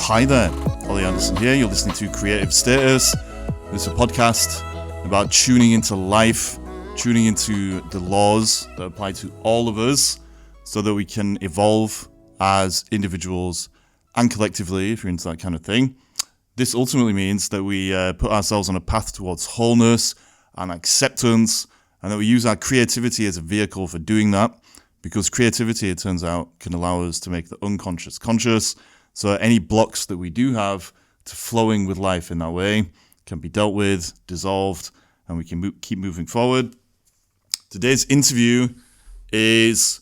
Hi there, Ollie Anderson here. You're listening to Creative Status. This is a podcast about tuning into life, tuning into the laws that apply to all of us so that we can evolve as individuals and collectively, if you're into that kind of thing. This ultimately means that we put ourselves on a path towards wholeness and acceptance, and that we use our creativity as a vehicle for doing that, because creativity, it turns out, can allow us to make the unconscious conscious. So any blocks that we do have to flowing with life in that way can be dealt with, dissolved, and we can keep moving forward. Today's interview is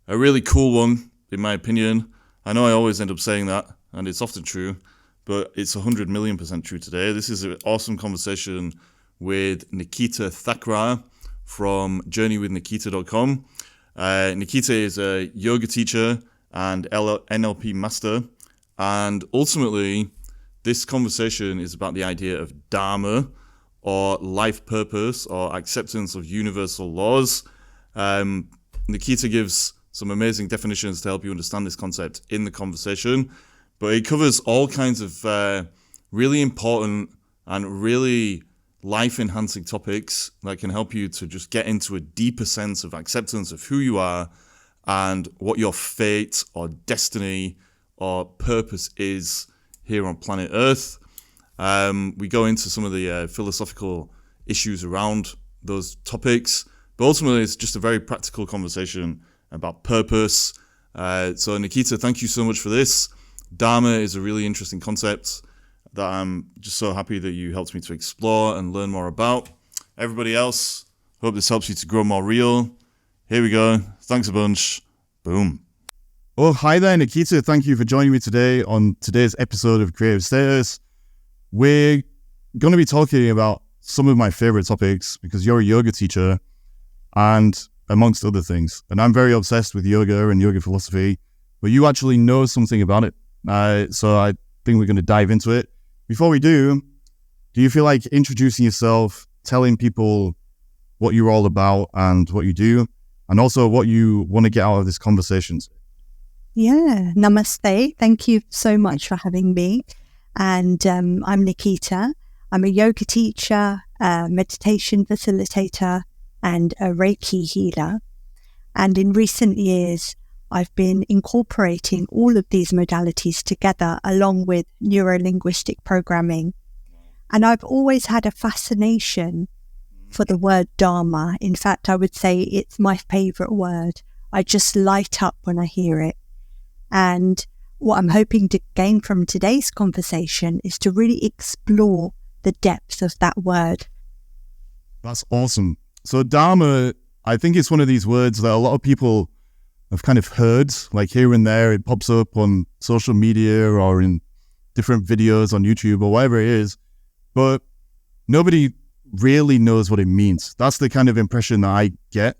a really cool one, in my opinion. I know I always end up saying that, and it's often true, but it's 100 million% true today. This is an awesome conversation with Nikita Thakrar from journeywithnikita.com. Nikita is a yoga teacher and NLP master. And ultimately, this conversation is about the idea of Dharma, or life purpose, or acceptance of universal laws. Nikita gives some amazing definitions to help you understand this concept in the conversation, but it covers all kinds of really important and really life-enhancing topics that can help you to just get into a deeper sense of acceptance of who you are and what your fate or destiny or purpose is here on planet Earth. We go into some of the philosophical issues around those topics, but ultimately it's just a very practical conversation about purpose. So Nikita, thank you so much for this. Dharma is a really interesting concept that I'm just so happy that you helped me to explore and learn more about. Everybody else, hope this helps you to grow more real. Here we go. Thanks a bunch. Boom. Oh, hi there, Nikita. Thank you for joining me today on today's episode of Creative Status. We're going to be talking about some of my favorite topics because you're a yoga teacher and amongst other things. And I'm very obsessed with yoga and yoga philosophy, but you actually know something about it. So I think we're going to dive into it. Before we do you feel like introducing yourself, telling people what you're all about and what you do, and also what you want to get out of this conversation? Yeah, namaste. Thank you so much for having me. And I'm Nikita. I'm a yoga teacher, a meditation facilitator, and a Reiki healer. And in recent years, I've been incorporating all of these modalities together along with neuro-linguistic programming. And I've always had a fascination for the word Dharma. In fact, I would say it's my favorite word. I just light up when I hear it. And what I'm hoping to gain from today's conversation is to really explore the depth of that word. That's awesome. So Dharma, I think it's one of these words that a lot of people have kind of heard, like here and there. It pops up on social media or in different videos on YouTube or whatever it is, but nobody really knows what it means. That's the kind of impression that I get,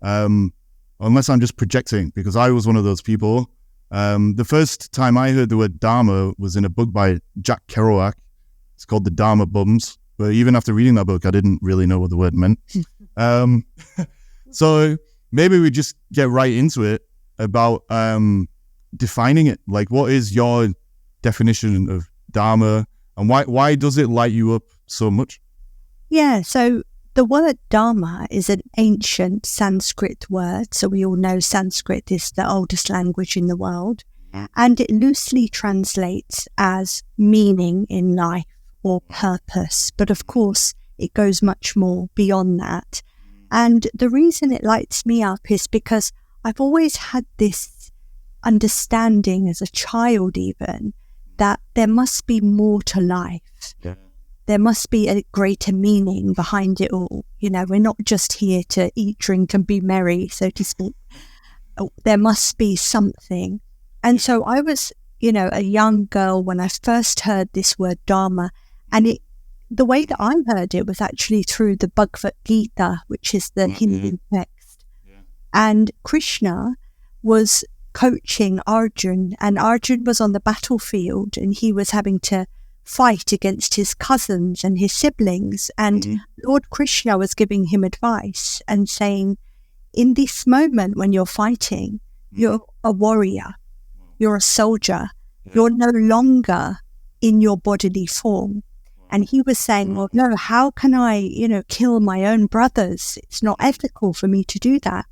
unless I'm just projecting, because I was one of those people. The first time I heard the word Dharma was in a book by Jack Kerouac. It's called The Dharma Bums. But even after reading that book, I didn't really know what the word meant. So maybe we just get right into it about defining it. Like, what is your definition of Dharma, and why does it light you up so much? Yeah, so the word Dharma is an ancient Sanskrit word. So we all know Sanskrit is the oldest language in the world. And it loosely translates as meaning in life or purpose. But of course, it goes much more beyond that. And the reason it lights me up is because I've always had this understanding as a child even that there must be more to life. Yeah. There must be a greater meaning behind it all. You know, we're not just here to eat, drink and be merry, so to speak. There must be something. And so I was, a young girl when I first heard this word Dharma, and the way that I heard it was actually through the Bhagavad Gita, which is the Hindu text. Yeah. And Krishna was coaching Arjun, and Arjun was on the battlefield and he was having to fight against his cousins and his siblings, and Lord Krishna was giving him advice and saying, in this moment when you're fighting, you're a warrior, you're a soldier, You're no longer in your bodily form. And he was saying, well, no, how can I, kill my own brothers? It's not ethical for me to do that.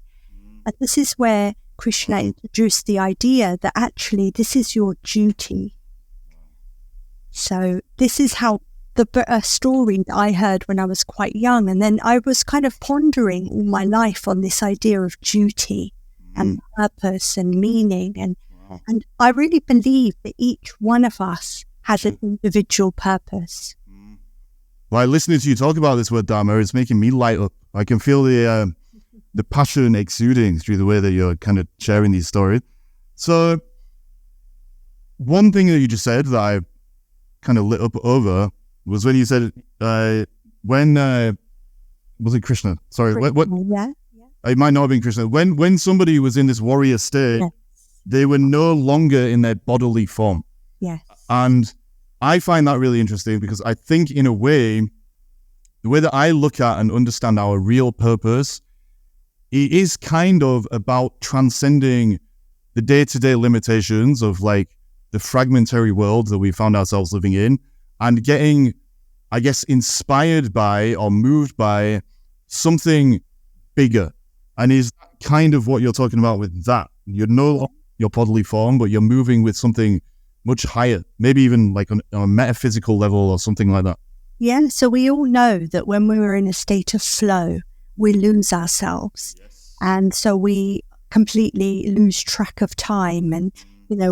And this is where Krishna introduced the idea that actually this is your duty. So this is how a story that I heard when I was quite young. And then I was kind of pondering all my life on this idea of duty and purpose and meaning. And I really believe that each one of us has an individual purpose. Well, listening to you talk about this word Dharma is making me light up. I can feel the passion exuding through the way that you're kind of sharing these stories. So one thing that you just said that I kind of lit up over was when you said, was it Krishna? Sorry, what? Yeah. It might not have been Krishna. When somebody was in this warrior state, Yes. they were no longer in their bodily form. Yes. And I find that really interesting because I think in a way, the way that I look at and understand our real purpose, it is kind of about transcending the day-to-day limitations of like the fragmentary world that we found ourselves living in and getting, I guess, inspired by or moved by something bigger. And is that kind of what you're talking about with that? You're no longer your bodily form, but you're moving with something much higher, maybe even like on a metaphysical level or something like that. Yeah, so we all know that when we're in a state of flow, we lose ourselves. Yes. And so we completely lose track of time and,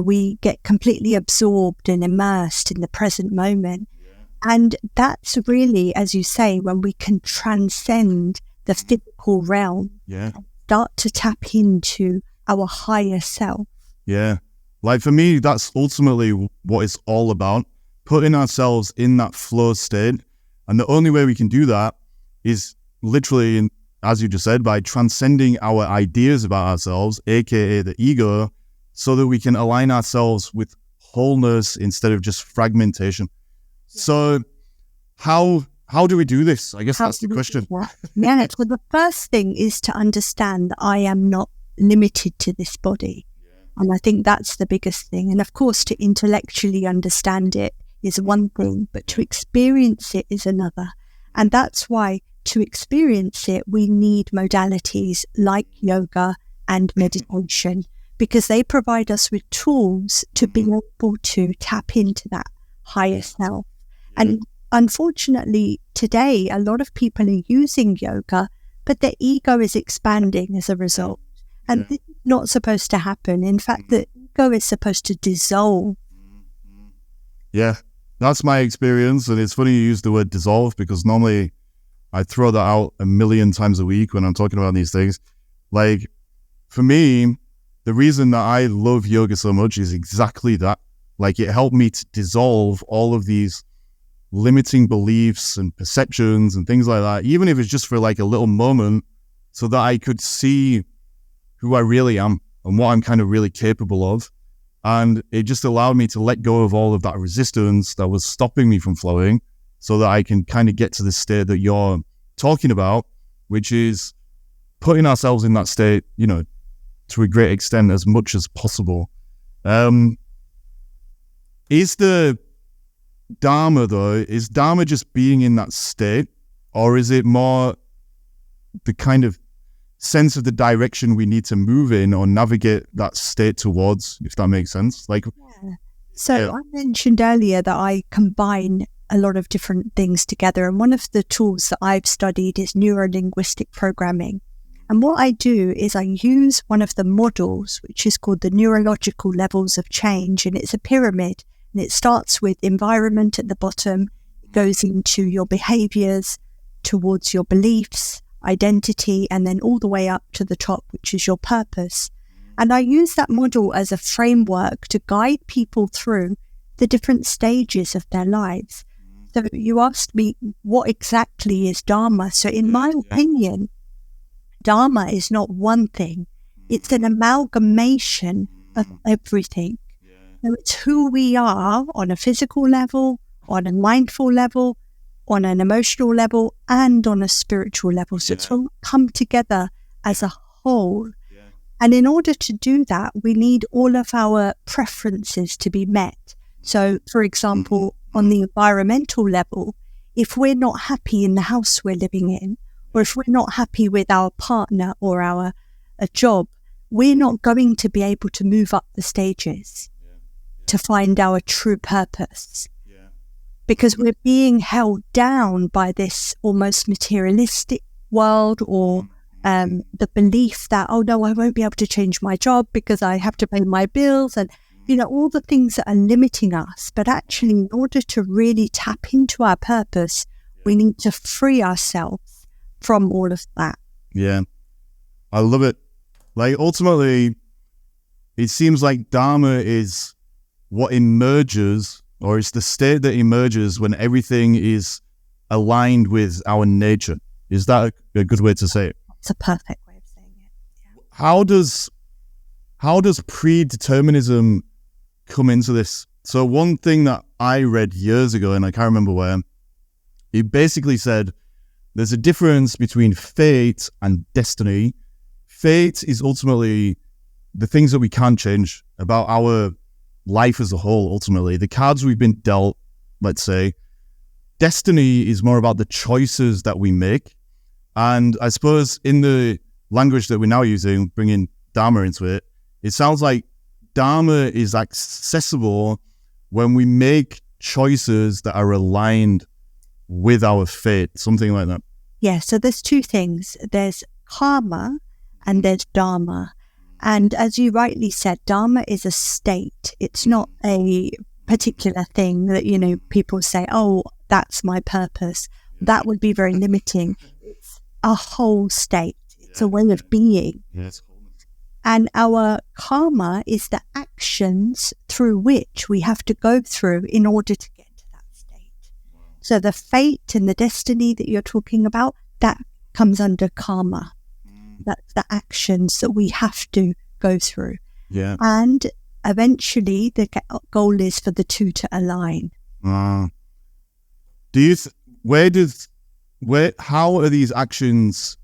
we get completely absorbed and immersed in the present moment. Yeah. And that's really, as you say, when we can transcend the physical realm, yeah, and start to tap into our higher self. Yeah. Like for me, that's ultimately what it's all about, putting ourselves in that flow state. And the only way we can do that is literally, as you just said, by transcending our ideas about ourselves, aka the ego, so that we can align ourselves with wholeness instead of just fragmentation. Yeah. So how do we do this? I guess that's the question. Yeah, so the first thing is to understand that I am not limited to this body. And I think that's the biggest thing. And of course, to intellectually understand it is one thing, but to experience it is another. And that's why to experience it, we need modalities like yoga and meditation, because they provide us with tools to be able to tap into that higher self. And unfortunately, today, a lot of people are using yoga, but their ego is expanding as a result. And this is not supposed to happen. In fact, the ego is supposed to dissolve. Yeah, that's my experience. And it's funny you use the word dissolve because normally I throw that out a million times a week when I'm talking about these things. Like, for me, the reason that I love yoga so much is exactly that. Like, it helped me to dissolve all of these limiting beliefs and perceptions and things like that, even if it's just for like a little moment, so that I could see who I really am and what I'm kind of really capable of. And it just allowed me to let go of all of that resistance that was stopping me from flowing so that I can kind of get to the state that you're talking about, which is putting ourselves in that state, to a great extent as much as possible. Is the Dharma though, is Dharma just being in that state, or is it more the kind of sense of the direction we need to move in or navigate that state towards, if that makes sense? Like, So I mentioned earlier that I combine a lot of different things together, and one of the tools that I've studied is neuro-linguistic programming. And what I do is I use one of the models, which is called the neurological levels of change, and it's a pyramid, and it starts with environment at the bottom, it goes into your behaviors, towards your beliefs, identity, and then all the way up to the top, which is your purpose. And I use that model as a framework to guide people through the different stages of their lives. So you asked me, what exactly is Dharma? So in my opinion, Dharma is not one thing. It's an amalgamation of everything. So it's who we are on a physical level, on a mindful level, on an emotional level, and on a spiritual level. So it's all come together as a whole. And in order to do that, we need all of our preferences to be met. So, for example, on the environmental level, if we're not happy in the house we're living in, or if we're not happy with our partner or a job, we're not going to be able to move up the stages to find our true purpose. Because we're being held down by this almost materialistic world, or the belief that, oh no, I won't be able to change my job because I have to pay my bills, and all the things that are limiting us. But actually, in order to really tap into our purpose, we need to free ourselves from all of that. Yeah, I love it. Like, ultimately, it seems like Dharma is what emerges, or it's the state that emerges when everything is aligned with our nature. Is that a good way to say it? It's a perfect way of saying it. Yeah. How does predeterminism come into this? So one thing that I read years ago, and I can't remember where, it basically said there's a difference between fate and destiny. Fate is ultimately the things that we can't change about our life as a whole, ultimately. The cards we've been dealt, let's say. Destiny is more about the choices that we make. And I suppose in the language that we're now using, bringing Dharma into it, it sounds like Dharma is accessible when we make choices that are aligned with our fate, something like that. Yeah, so there's two things. There's karma and there's Dharma. And as you rightly said, Dharma is a state. It's not a particular thing that, people say, oh, that's my purpose. That would be very limiting. It's a whole state. It's a way of being. Yes. And our karma is the actions through which we have to go through in order to get to that state. So the fate and the destiny that you're talking about, that comes under karma. That's the actions that we have to go through. Yeah. And eventually the goal is for the two to align. How are these actions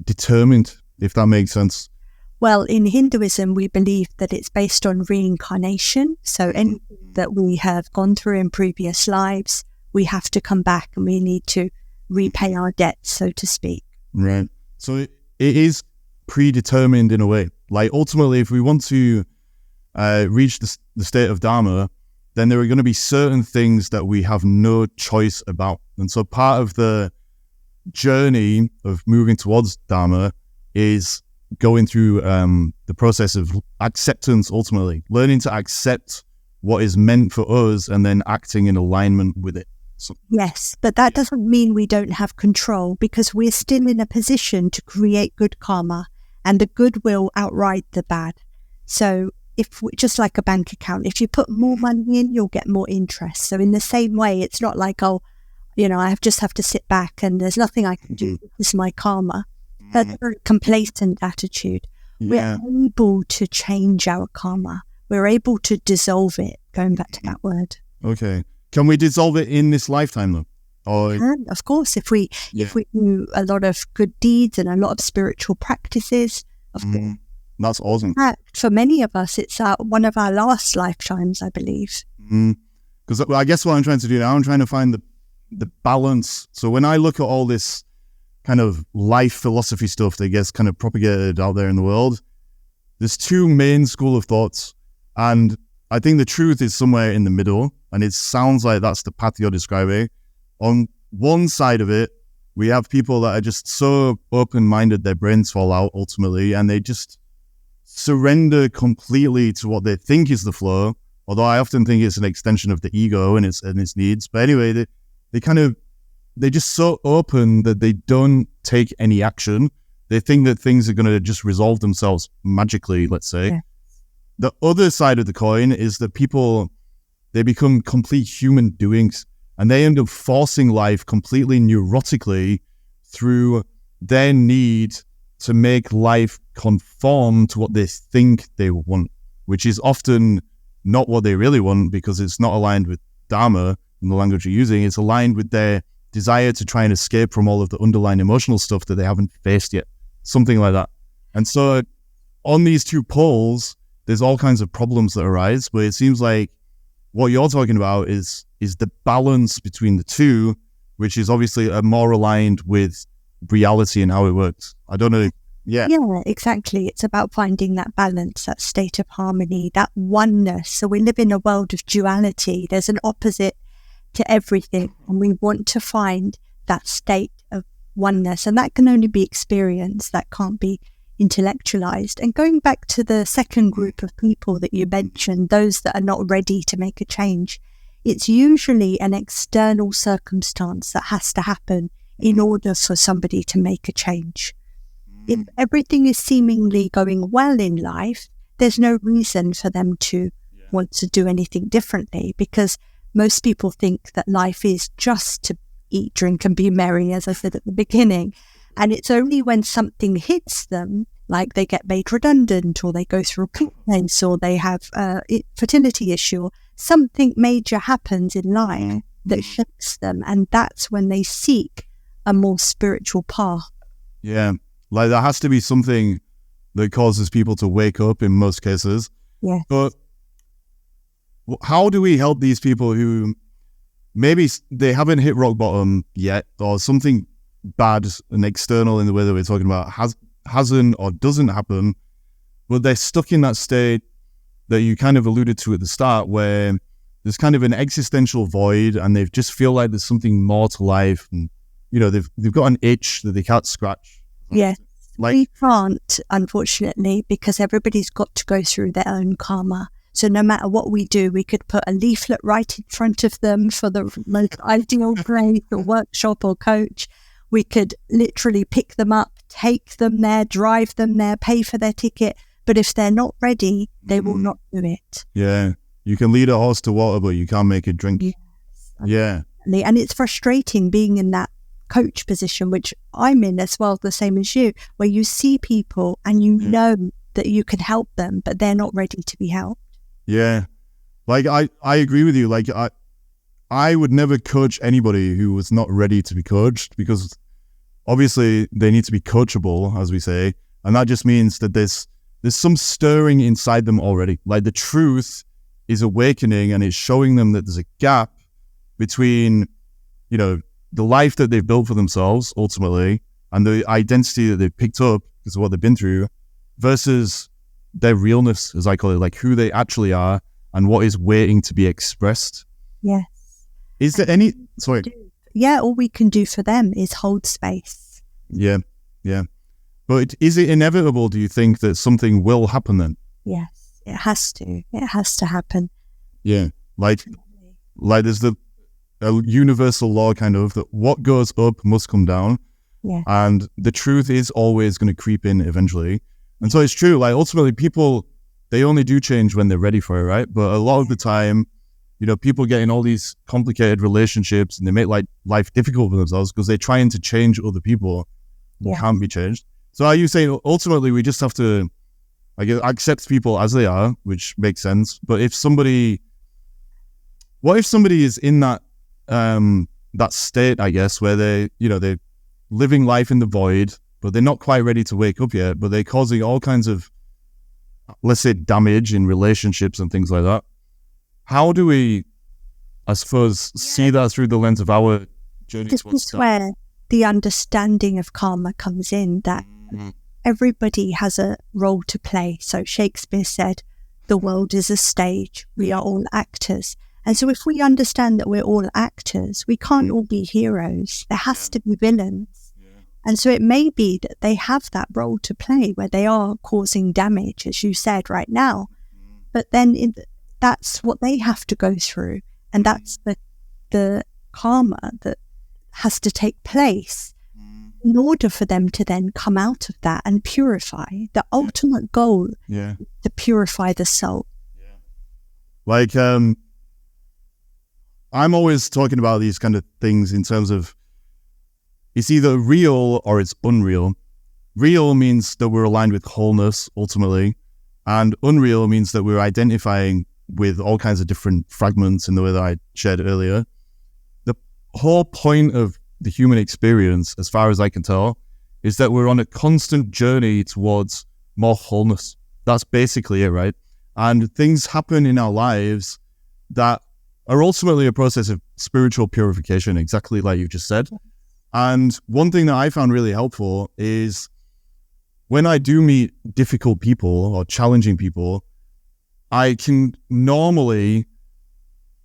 determined, if that makes sense? Well, in Hinduism, we believe that it's based on reincarnation. So anything that we have gone through in previous lives, we have to come back and we need to repay our debt, so to speak. Right. So it is predetermined in a way. Like, ultimately, if we want to reach the state of Dharma, then there are going to be certain things that we have no choice about. And so part of the journey of moving towards Dharma is going through the process of acceptance, ultimately. Learning to accept what is meant for us and then acting in alignment with it. So, yes, but that doesn't mean we don't have control, because we're still in a position to create good karma, and the good will outride the bad. So just like a bank account, if you put more money in, you'll get more interest. So in the same way, it's not like, I just have to sit back and there's nothing I can do. This is my karma. That's a very complacent attitude. Yeah. We're able to change our karma. We're able to dissolve it, going back to that word. Okay. Can we dissolve it in this lifetime, though? We can, of course, if we do a lot of good deeds and a lot of spiritual practices. Of course. That's awesome. In fact, for many of us, it's one of our last lifetimes, I believe. Because I guess what I'm trying to do now, I'm trying to find the balance. So when I look at all this kind of life philosophy stuff that gets kind of propagated out there in the world, there's two main school of thoughts. And I think the truth is somewhere in the middle. And it sounds like that's the path you're describing. On one side of it, we have people that are just so open-minded, their brains fall out ultimately, and they just surrender completely to what they think is the flow. Although I often think it's an extension of the ego and its needs. But anyway, they're just so open that they don't take any action. They think that things are going to just resolve themselves magically, let's say. Yeah. The other side of the coin is that people, they become complete human doings, and they end up forcing life completely neurotically through their need to make life conform to what they think they want, which is often not what they really want, because it's not aligned with Dharma in the language you're using. It's aligned with their desire to try and escape from all of the underlying emotional stuff that they haven't faced yet, something like that. And so on these two poles, there's all kinds of problems that arise, but it seems like what you're talking about is the balance between the two, which is obviously more aligned with reality and how it works. I don't know. Yeah, exactly. It's about finding that balance, that state of harmony, that oneness. So we live in a world of duality. There's an opposite to everything, and we want to find that state of oneness, and that can only be experienced. That can't be intellectualized. And going back to the second group of people that you mentioned, those that are not ready to make a change, it's usually an external circumstance that has to happen in order for somebody to make a change. If everything is seemingly going well in life, there's no reason for them to want to do anything differently, because most people think that life is just to eat, drink and be merry, as I said at the beginning. And it's only when something hits them, like they get made redundant, or they go through a pregnancy, or they have a fertility issue, or something major happens in life that shakes them. And that's when they seek a more spiritual path. Yeah. Like there has to be something that causes people to wake up in most cases. Yeah. But how do we help these people who maybe they haven't hit rock bottom yet, or something bad and external in the way that we're talking about hasn't or doesn't happen, but they're stuck in that state that you kind of alluded to at the start, where there's kind of an existential void and they just feel like there's something more to life, and they've got an itch that they can't scratch. Yeah. We can't, unfortunately, because everybody's got to go through their own karma. So no matter what we do, we could put a leaflet right in front of them for the most ideal place or workshop or coach. We could literally pick them up, take them there, drive them there, pay for their ticket. But if they're not ready, they will not do it. Yeah. You can lead a horse to water, but you can't make it drink. Yes. Yeah. And it's frustrating being in that coach position, which I'm in as well, the same as you, where you see people and you know that you can help them, but they're not ready to be helped. Yeah. Like I agree with you. Like I would never coach anybody who was not ready to be coached, because obviously they need to be coachable, as we say. And that just means that there's some stirring inside them already. Like the truth is awakening, and it's showing them that there's a gap between, the life that they've built for themselves ultimately, and the identity that they've picked up because of what they've been through, versus their realness, as I call it, like who they actually are and what is waiting to be expressed. Yes. Is there any... Sorry. Yeah, all we can do for them is hold space. Yeah, yeah. But is it inevitable, do you think, that something will happen then? Yes, it has to. It has to happen. Yeah, like there's a universal law kind of that what goes up must come down. Yeah. And the truth is always going to creep in eventually. And so it's true, like ultimately people, they only do change when they're ready for it, right? But a lot of the time, people get in all these complicated relationships and they make life difficult for themselves because they're trying to change other people who can't be changed. So are you saying ultimately we just have to, I guess, accept people as they are, which makes sense. But what if somebody is in that state, I guess, where they're living life in the void, but they're not quite ready to wake up yet, but they're causing all kinds of, let's say, damage in relationships and things like that. How do we, I suppose, see that through the lens of our journey this towards is where the understanding of karma comes in, that everybody has a role to play. So Shakespeare said, the world is a stage, we are all actors. And so if we understand that we're all actors, we can't all be heroes. There has to be villains. And so it may be that they have that role to play where they are causing damage, as you said right now. But then that's what they have to go through. And that's the karma that has to take place in order for them to then come out of that and purify. The ultimate goal is to purify the soul. Like, I'm always talking about these kind of things in terms of it's either real or it's unreal. Real means that we're aligned with wholeness, ultimately, and unreal means that we're identifying with all kinds of different fragments in the way that I shared earlier. The whole point of the human experience, as far as I can tell, is that we're on a constant journey towards more wholeness. That's basically it, right? And things happen in our lives that are ultimately a process of spiritual purification, exactly like you just said. And one thing that I found really helpful is when I do meet difficult people or challenging people, I can normally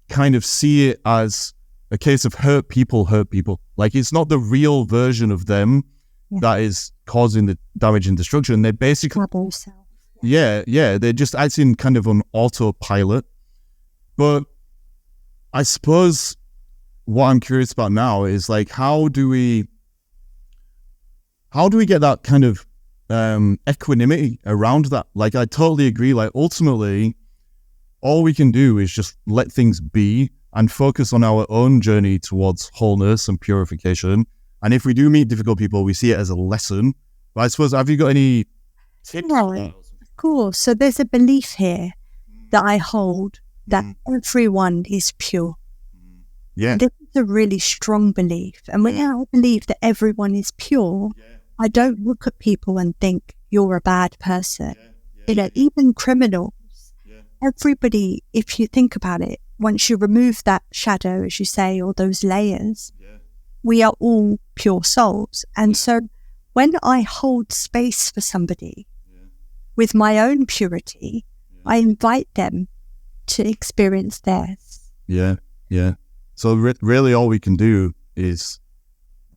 kind of see it as a case of hurt people. Like, it's not the real version of them that is causing the damage and destruction. They're basically, they're just acting kind of on autopilot. But I suppose what I'm curious about now is like, how do we get that kind of equanimity around that? Like, I totally agree. Like, ultimately, all we can do is just let things be and focus on our own journey towards wholeness and purification. And if we do meet difficult people, we see it as a lesson. But I suppose, have you got any tips? Cool. So there's a belief here that I hold that everyone is pure. Yeah. This is a really strong belief. And when I believe that everyone is pure, I don't look at people and think you're a bad person. You know, even criminals, everybody, if you think about it, once you remove that shadow, as you say, or those layers, we are all pure souls. And so when I hold space for somebody with my own purity, I invite them to experience theirs. Yeah. So really all we can do is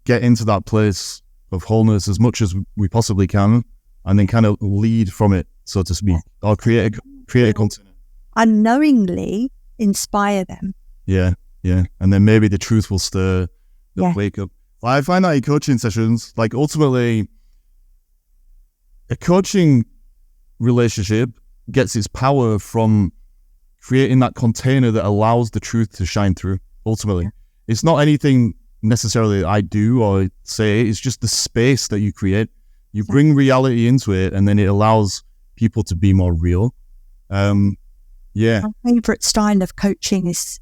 get into that place of wholeness as much as we possibly can, and then kind of lead from it, so to speak, or create a container. Unknowingly inspire them. Yeah. And then maybe the truth will stir, they'll wake up. Well, I find that in coaching sessions, like, ultimately, a coaching relationship gets its power from creating that container that allows the truth to shine through. Ultimately, it's not anything necessarily I do or say, it's just the space that you create. You bring reality into it, and then it allows people to be more real. My favorite style of coaching is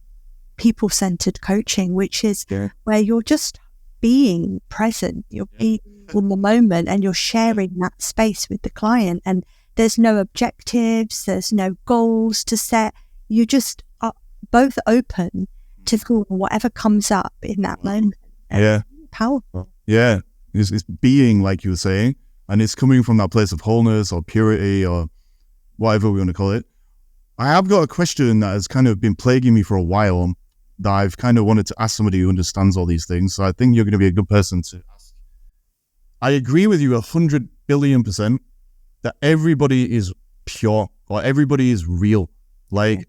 people-centered coaching, which is where you're just being present, you're being in the moment, and you're sharing that space with the client. And there's no objectives, there's no goals to set. You just are both open to whatever comes up in that moment. And powerful. Yeah, it's being, like you were saying, and it's coming from that place of wholeness or purity or whatever we want to call it. I have got a question that has kind of been plaguing me for a while that I've kind of wanted to ask somebody who understands all these things. So I think you're going to be a good person to ask. I agree with you 100 billion% that everybody is pure, or everybody is real. Like,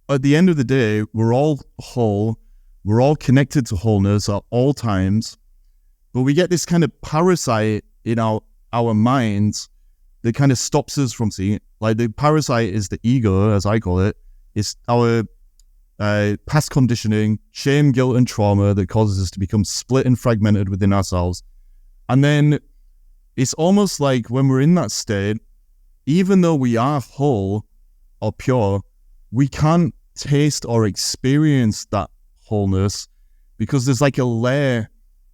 at the end of the day, we're all whole. We're all connected to wholeness at all times. But we get this kind of parasite in our minds that kind of stops us from seeing it. Like, the parasite is the ego, as I call it. It's our past conditioning, shame, guilt, and trauma that causes us to become split and fragmented within ourselves. And then it's almost like when we're in that state, even though we are whole or pure, we can't taste or experience that wholeness because there's like a layer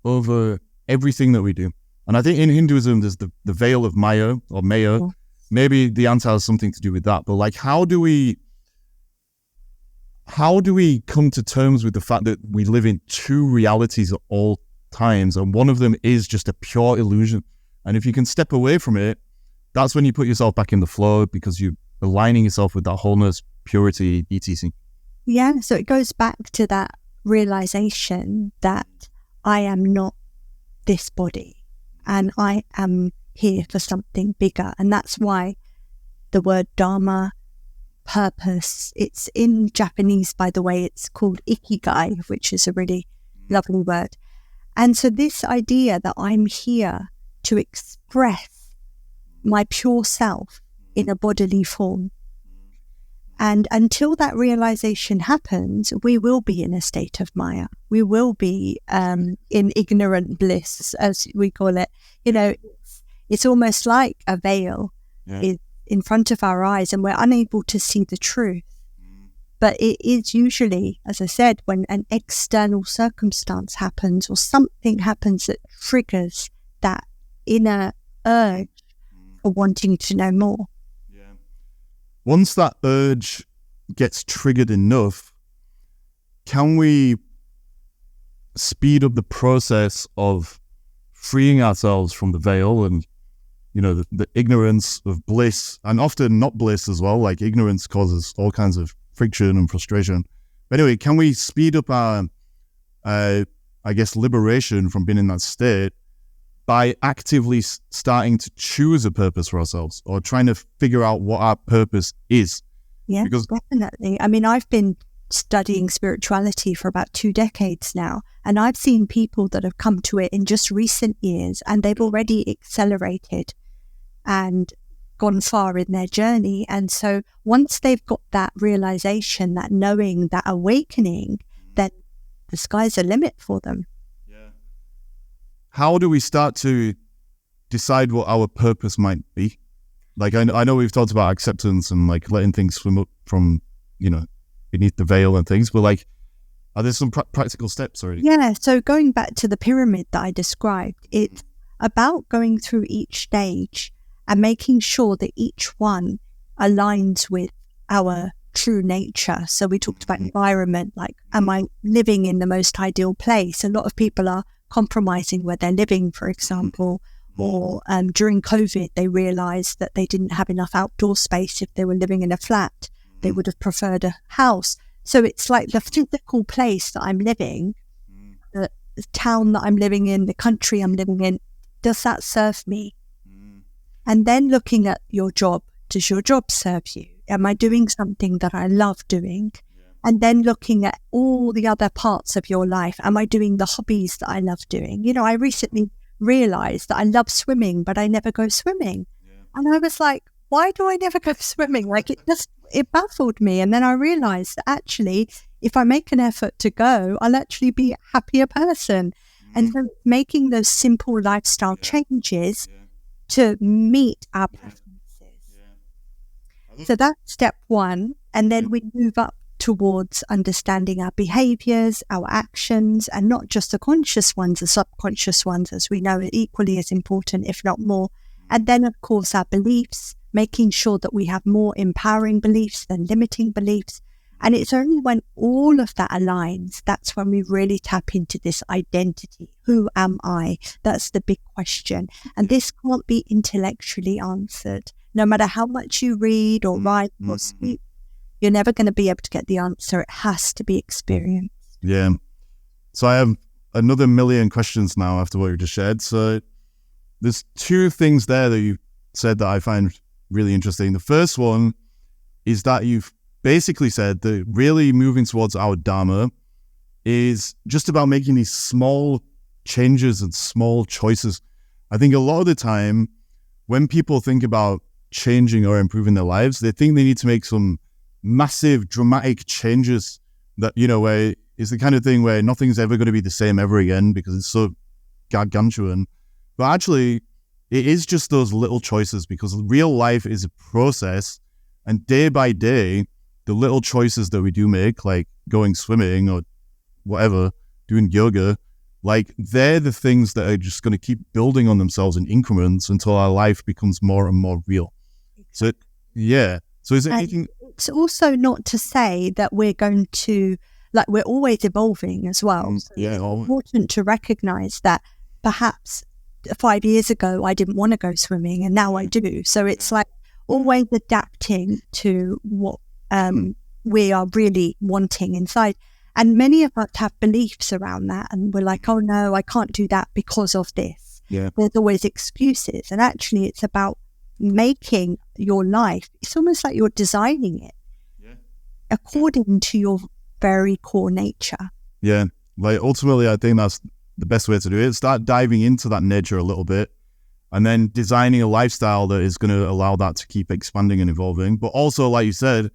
over everything that we do. And I think in Hinduism, there's the veil of Maya or Maya. Maybe the answer has something to do with that. But like, how do we come to terms with the fact that we live in two realities at all times, and one of them is just a pure illusion? And if you can step away from it, that's when you put yourself back in the flow, because you're aligning yourself with that wholeness, purity, etc. Yeah, so it goes back to that realization that I am not this body and I am here for something bigger. And that's why the word Dharma, purpose, it's in Japanese, by the way, it's called Ikigai, which is a really lovely word. And so this idea that I'm here to express my pure self in a bodily form. And until that realization happens, we will be in a state of Maya. We will be in ignorant bliss, as we call it. You know, it's almost like a veil is in front of our eyes and we're unable to see the truth. But it is usually, as I said, when an external circumstance happens or something happens that triggers that inner urge or wanting to know more. Yeah. Once that urge gets triggered enough, can we speed up the process of freeing ourselves from the veil and, the ignorance of bliss, and often not bliss as well? Like, ignorance causes all kinds of friction and frustration. But anyway, can we speed up our, liberation from being in that state by actively starting to choose a purpose for ourselves, or trying to figure out what our purpose is? Yeah, definitely. I mean, I've been studying spirituality for about 2 decades now, and I've seen people that have come to it in just recent years, and they've already accelerated and gone far in their journey. And so once they've got that realization, that knowing, that awakening, then the sky's the limit for them. Yeah. How do we start to decide what our purpose might be? Like, I know we've talked about acceptance and like letting things swim up from, beneath the veil and things, but like, are there some practical steps already? Yeah. So going back to the pyramid that I described, it's about going through each stage and making sure that each one aligns with our true nature. So we talked about environment, like, am I living in the most ideal place? A lot of people are compromising where they're living, for example, or during COVID, they realized that they didn't have enough outdoor space. If they were living in a flat, they would have preferred a house. So it's like the physical place that I'm living, the town that I'm living in, the country I'm living in, does that serve me? And then looking at your job, does your job serve you? Am I doing something that I love doing? And then looking at all the other parts of your life. Am I doing the hobbies that I love doing? I recently realized that I love swimming, but I never go swimming. And I was like, why do I never go swimming? Like, it baffled me. And then I realized that actually, if I make an effort to go, I'll actually be a happier person. And so making those simple lifestyle changes to meet our preferences. So that's step one. And then we move up towards understanding our behaviors, our actions, and not just the conscious ones, the subconscious ones, as we know, are equally as important, if not more. And then, of course, our beliefs, making sure that we have more empowering beliefs than limiting beliefs. And it's only when all of that aligns, that's when we really tap into this identity. Who am I? That's the big question. And this can't be intellectually answered. No matter how much you read or write or speak, you're never going to be able to get the answer. It has to be experienced. Yeah. So I have another million questions now after what you just shared. So there's 2 things there that you said that I find really interesting. The first one is that you've basically said that really moving towards our Dharma is just about making these small changes and small choices. I think a lot of the time when people think about changing or improving their lives, they think they need to make some massive dramatic changes that, where it's the kind of thing where nothing's ever going to be the same ever again because it's so gargantuan. But actually, it is just those little choices, because real life is a process, and day by day, the little choices that we do make, like going swimming or whatever, doing yoga, like they're the things that are just going to keep building on themselves in increments until our life becomes more and more real. So, yeah. So is it anything? It's also not to say that we're going to, like, we're always evolving as well. So yeah. It's important to recognize that perhaps 5 years ago, I didn't want to go swimming and now I do. So it's like always adapting to what we are really wanting inside. And many of us have beliefs around that, and we're like, oh no, I can't do that because of this. Yeah. There's always excuses. And actually it's about making your life, it's almost like you're designing it according to your very core nature. Yeah. Like ultimately, I think that's the best way to do it. Start diving into that nature a little bit, and then designing a lifestyle that is going to allow that to keep expanding and evolving. But also, like you said,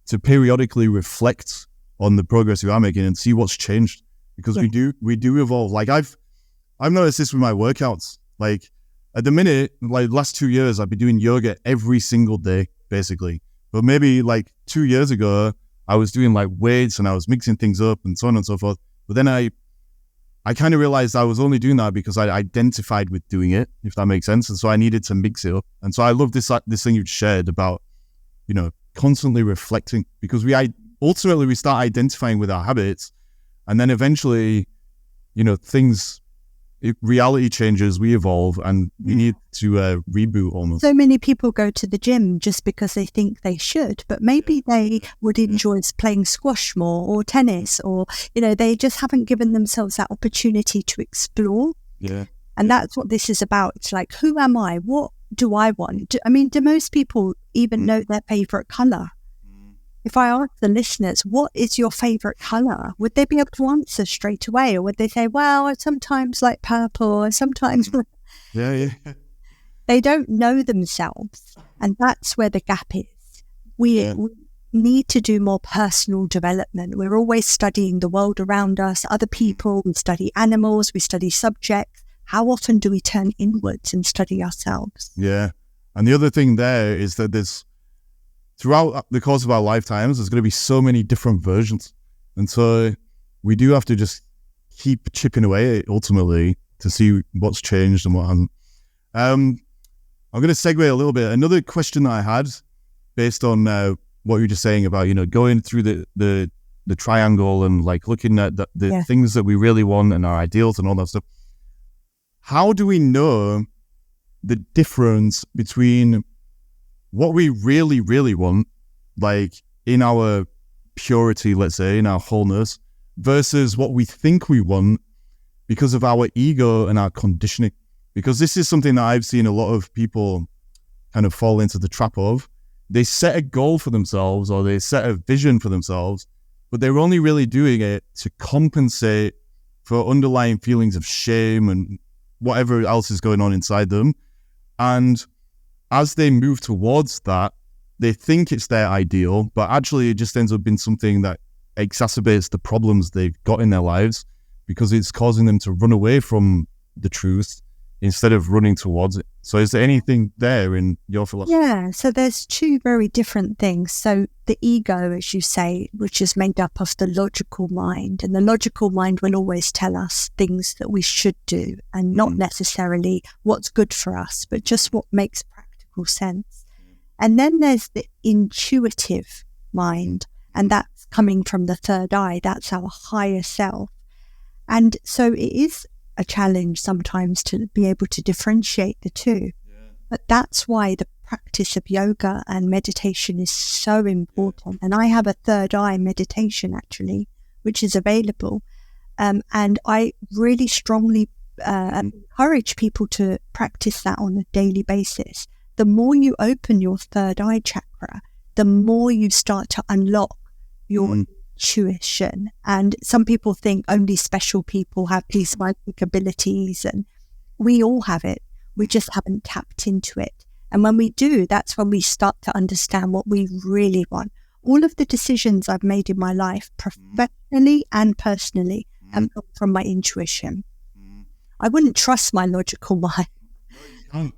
to periodically reflect on the progress you are making and see what's changed, because we do evolve. Like I've noticed this with my workouts. Like at the minute, like last 2 years, I've been doing yoga every single day, basically. But maybe like 2 years ago, I was doing like weights and I was mixing things up and so on and so forth. But then I I kind of realized I was only doing that because I identified with doing it, if that makes sense. And so I needed to mix it up. And so I love this thing you've shared about, constantly reflecting, because ultimately we start identifying with our habits, and then eventually, reality changes, we evolve, and we need to reboot almost. So many people go to the gym just because they think they should, but maybe they would enjoy playing squash more or tennis, or, they just haven't given themselves that opportunity to explore. Yeah. And that's what this is about. It's like, who am I? What do I want? Do most people even know their favorite color? If I ask the listeners, what is your favorite color? Would they be able to answer straight away? Or would they say, well, I sometimes like purple, or sometimes... Yeah. They don't know themselves. And that's where the gap is. We need to do more personal development. We're always studying the world around us, other people. We study animals, we study subjects. How often do we turn inwards and study ourselves? Yeah. And the other thing there is that throughout the course of our lifetimes, there's going to be so many different versions. And so we do have to just keep chipping away ultimately to see what's changed and what hasn't. I'm going to segue a little bit. Another question that I had based on what you were just saying about, going through the triangle and like looking at the things that we really want and our ideals and all that stuff. How do we know the difference between what we really, really want, like in our purity, let's say, in our wholeness, versus what we think we want because of our ego and our conditioning? Because this is something that I've seen a lot of people kind of fall into the trap of. They set a goal for themselves, or they set a vision for themselves, but they're only really doing it to compensate for underlying feelings of shame and whatever else is going on inside them. And as they move towards that, they think it's their ideal, but actually it just ends up being something that exacerbates the problems they've got in their lives, because it's causing them to run away from the truth instead of running towards it. So is there anything there in your philosophy? Yeah, so there's two very different things. So the ego, as you say, which is made up of the logical mind, and the logical mind will always tell us things that we should do, and not necessarily what's good for us, but just what makes practical sense. And then there's the intuitive mind, and that's coming from the third eye. That's our higher self. And so it is a challenge sometimes to be able to differentiate the two. But that's why the practice of yoga and meditation is so important. And I have a third eye meditation actually, which is available. And I really strongly encourage people to practice that on a daily basis. The more you open your third eye chakra, the more you start to unlock your intuition. And some people think only special people have these psychic abilities, and we all have it. We just haven't tapped into it. And when we do, that's when we start to understand what we really want. All of the decisions I've made in my life, professionally and personally, have come from my intuition. I wouldn't trust my logical mind.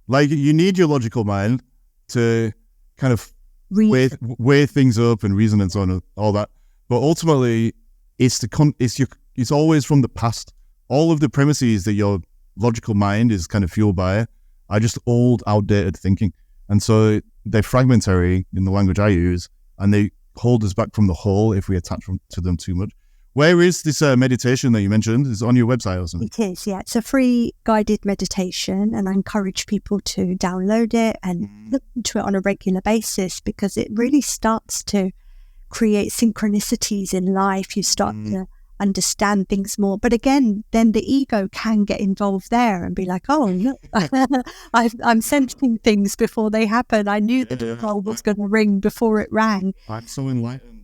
Like, you need your logical mind to kind of weigh things up and reason and so on and all that. But ultimately, it's always from the past. All of the premises that your logical mind is kind of fueled by are just old, outdated thinking. And so they're fragmentary in the language I use, and they hold us back from the whole if we attach to them too much. Where is this meditation that you mentioned? Is it on your website or something? It is, yeah. It's a free guided meditation, and I encourage people to download it and look into it on a regular basis, because it really starts to create synchronicities in life. You start to understand things more. But again, then the ego can get involved there and be like, oh, look, I'm sensing things before they happen. I knew the bell was going to ring before it rang. I'm so enlightened.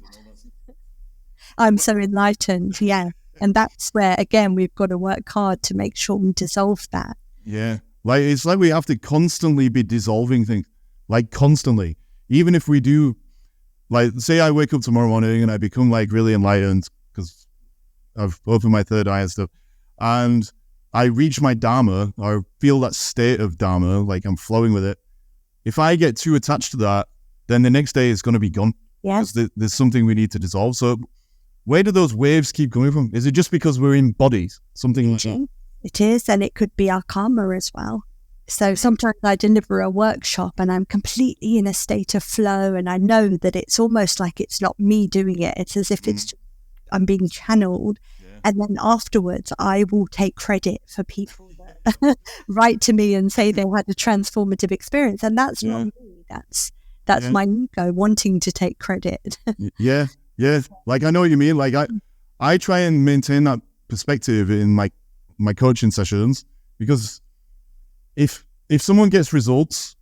I'm so enlightened, yeah. And that's where, again, we've got to work hard to make sure we dissolve that. Yeah. Like, it's like we have to constantly be dissolving things. Like, constantly. Even if we do, like, say I wake up tomorrow morning and I become, like, really enlightened because I've opened my third eye and stuff, and I reach my Dharma, or feel that state of Dharma, like I'm flowing with it. If I get too attached to that, then the next day is going to be gone. Yes. Because there's something we need to dissolve. So where do those waves keep coming from? Is it just because we're in bodies? Something like that? It is, and it could be our karma as well. So sometimes I deliver a workshop and I'm completely in a state of flow, and I know that it's almost like it's not me doing it. It's as if I'm being channeled. And then afterwards, I will take credit for people that write to me and say they had a transformative experience. And that's not me. That's my ego wanting to take credit. Yeah. Like, I know what you mean. Like, I try and maintain that perspective in my coaching sessions, because if someone gets results,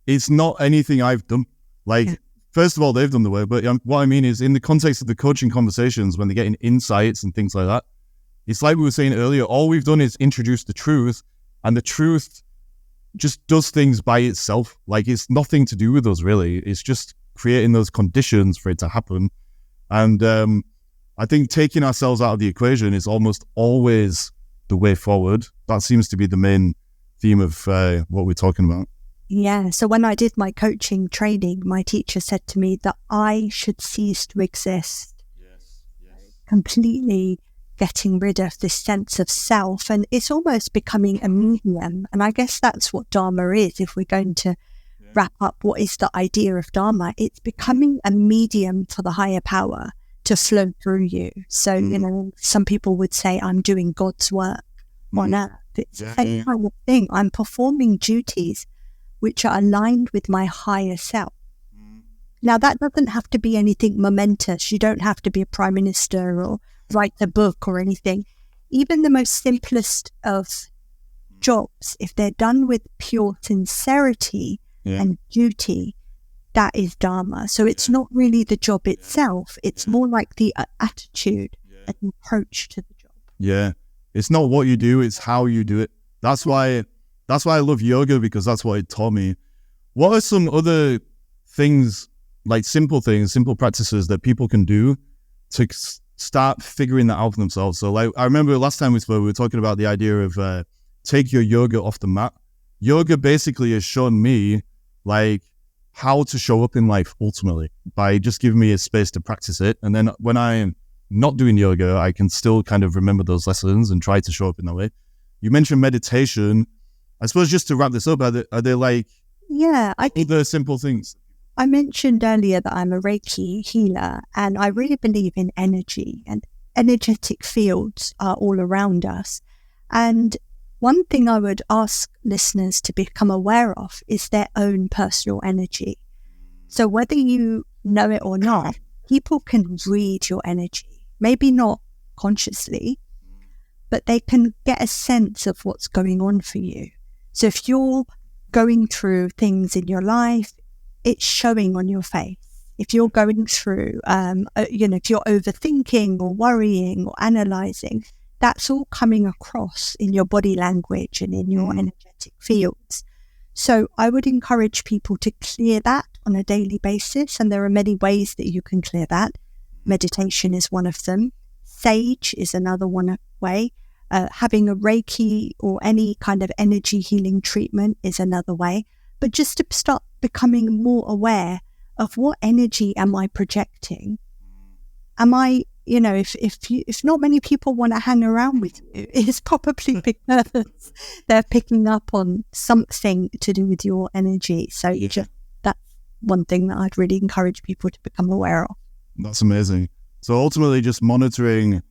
it's not anything I've done. Like, first of all, they've done the work, but what I mean is, in the context of the coaching conversations, when they're getting insights and things like that, it's like we were saying earlier, all we've done is introduce the truth, and the truth just does things by itself. Like, it's nothing to do with us, really. It's just creating those conditions for it to happen. And I think taking ourselves out of the equation is almost always the way forward. That seems to be the main theme of what we're talking about. Yeah. So when I did my coaching training, my teacher said to me that I should cease to exist. Yes. Completely getting rid of this sense of self. And it's almost becoming a medium. And I guess that's what Dharma is. If we're going to wrap up what is the idea of Dharma, it's becoming a medium for the higher power to flow through you. So, you know, some people would say, I'm doing God's work on earth. It's the same kind of thing. I'm performing duties which are aligned with my higher self. Now, that doesn't have to be anything momentous. You don't have to be a prime minister or write a book or anything. Even the most simplest of jobs, if they're done with pure sincerity and duty, that is Dharma. So it's not really the job itself. It's more like the attitude and approach to the job. Yeah. It's not what you do, it's how you do it. That's why I love yoga, because that's what it taught me. What are some other things, like simple practices that people can do to start figuring that out for themselves? So, like, I remember last time we spoke, we were talking about the idea of take your yoga off the mat. Yoga basically has shown me, like, how to show up in life ultimately, by just giving me a space to practice it. And then when I'm not doing yoga, I can still kind of remember those lessons and try to show up in that way. You mentioned meditation. I suppose, just to wrap this up, are there like other simple things? I mentioned earlier that I'm a Reiki healer, and I really believe in energy, and energetic fields are all around us. And one thing I would ask listeners to become aware of is their own personal energy. So whether you know it or not, people can read your energy. Maybe not consciously, but they can get a sense of what's going on for you. So if you're going through things in your life, it's showing on your face. If you're going through, if you're overthinking or worrying or analyzing, that's all coming across in your body language and in your energetic fields. So I would encourage people to clear that on a daily basis. And there are many ways that you can clear that. Meditation is one of them. Sage is another way. Having a Reiki or any kind of energy healing treatment is another way. But just to start becoming more aware of what energy am I projecting? Am I, if not many people want to hang around with you, it's probably because they're picking up on something to do with your energy. So that's one thing that I'd really encourage people to become aware of. That's amazing. So ultimately just monitoring,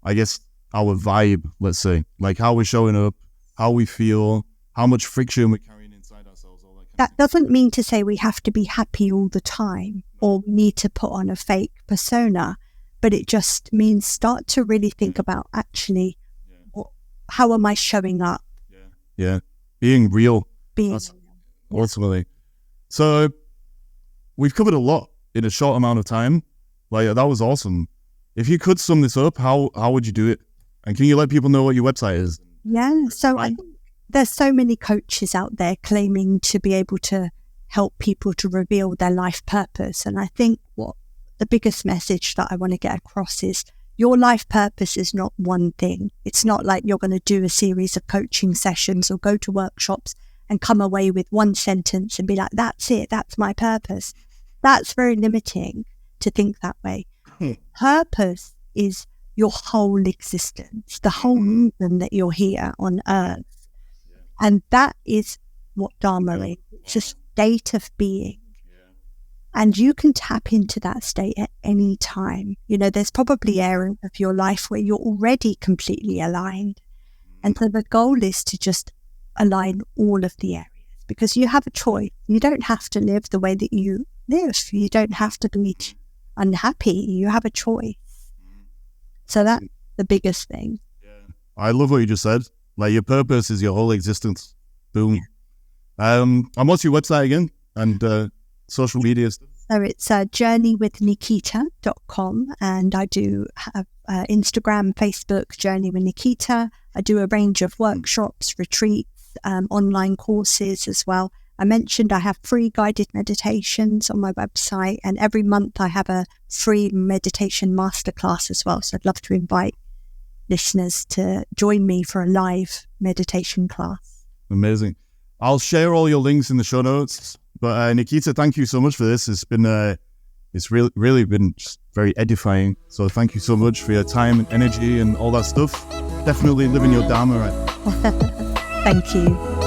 I guess, our vibe, let's say, like how we're showing up, how we feel, how much friction we're carrying inside ourselves. All that doesn't mean to say we have to be happy all the time or need to put on a fake persona, but it just means start to really think about actually, how am I showing up? Yeah. Being real. Ultimately. So we've covered a lot in a short amount of time. Like, that was awesome. If you could sum this up, how would you do it? And can you let people know what your website is? Yeah, so I think there's so many coaches out there claiming to be able to help people to reveal their life purpose. And I think what the biggest message that I want to get across is your life purpose is not one thing. It's not like you're going to do a series of coaching sessions or go to workshops and come away with one sentence and be like, that's it, that's my purpose. That's very limiting to think that way. Purpose is your whole existence, the whole reason that you're here on earth. And that is what Dharma is. It's a state of being. And you can tap into that state at any time. There's probably areas of your life where you're already completely aligned. And so the goal is to just align all of the areas, because you have a choice. You don't have to live the way that you live. You don't have to be unhappy. You have a choice. So that's the biggest thing. I love what you just said. Like, your purpose is your whole existence. Boom. And what's your website again? And social media stuff? So it's journeywithnikita.com, and I do have Instagram, Facebook, Journey with Nikita. I do a range of workshops, retreats, online courses as well. I mentioned I have free guided meditations on my website, and every month I have a free meditation masterclass as well. So I'd love to invite listeners to join me for a live meditation class. Amazing. I'll share all your links in the show notes. But Nikita, thank you so much for this. It's been it's really been just very edifying. So thank you so much for your time and energy and all that stuff. Definitely living your Dharma right. Thank you.